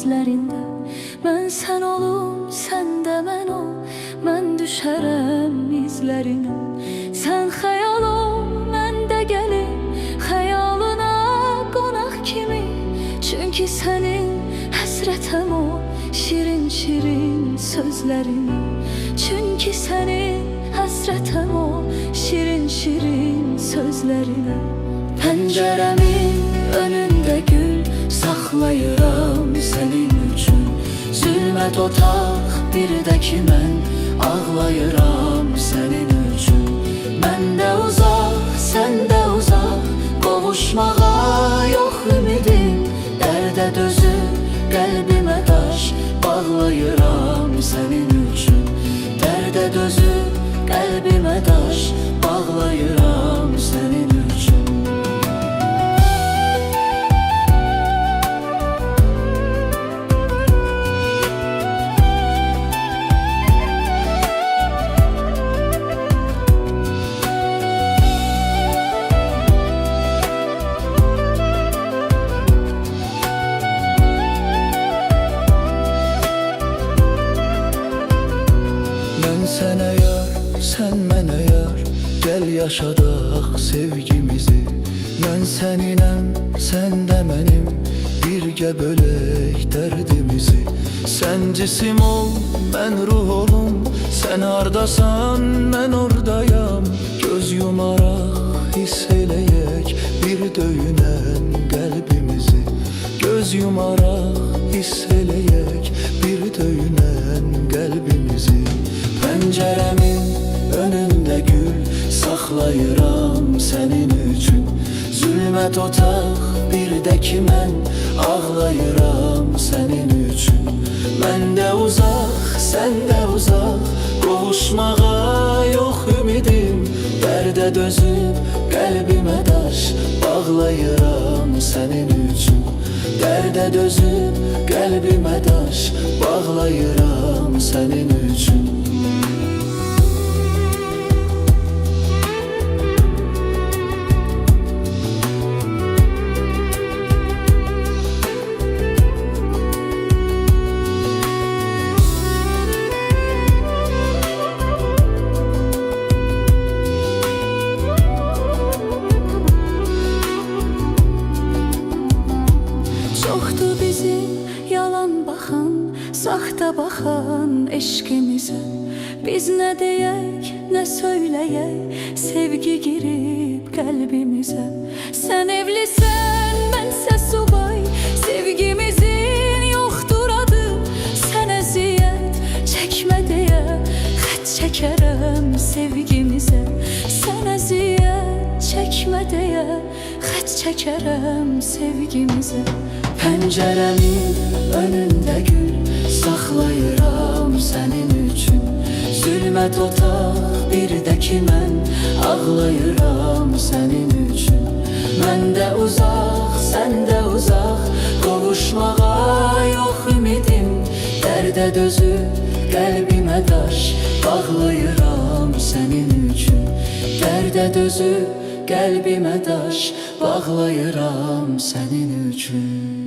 gözlərində. Mən sən olum, sən də mən ol, mən düşərəm izlərinə. Sən xəyal ol, mən də gəlim xəyalına qonaq kimi. Çünki sənin həsrətəm o şirin-şirin sözlərini. Çünki sənin həsrətəm o şirin-şirin sözlərinə. Pəncərəmin önündə gül saxlayıram sənin üçün. Zülmət otaq birdəki mən ağlayıram sənin üçün. Mən də uzaq, sən də uzaq, qovuşmağa yox ümidim. Dərdə dözüb qəlbimə daş bağlayıram sənin üçün. Dərdə dözüb qəlbimə daş bağlayıram sənin üçün. Mən sənə yar, sən mənə yar, gəl yaşadaq sevgimizi. Mən səninəm, sən də mənim, birgə bölək dərdimizi. Sən cisim ol, mən ruh olum, sən hardasan, mən oradayam. Göz yumaraq hiss eləyək bir döyünən qəlbimizi. Göz yumaraq hiss eləyək bir döyünən qəlbimizi. Pəncərəmin önündə gül saxlayıram sənin üçün. Zülmət otaq birdəki mən ağlayıram sənin üçün. Mən də uzaq, sən də uzaq, qovuşmağa yox ümidim. Dərdə dözüb qəlbimə daş bağlayıram sənin üçün. Dərdə dözüb qəlbimə daş bağlayıram sənin üçün. Çoxdur bizim yalan baxan, saxta baxan eşqimizə. Biz nə deyək, nə söyləyək, sevgi girib qəlbimizə. Sən evlisən, mənsə subay, sevgimizin yoxdur adı. Sən əziyyət çəkmə deyə xət çəkərəm sevgimizə. Sən əziyyət çəkmə deyə xət çəkərəm sevgimizə. Pəncərəmin önündə gül saxlayıram sənin üçün. Zülmət otaq birdəki mən ağlayıram sənin üçün. Mən də uzaq, sən də uzaq, qovuşmağa yox ümidim. Dərdə dözüb qəlbimə daş bağlayıram sənin üçün. Dərdə dözüb qəlbimə daş bağlayıram sənin üçün.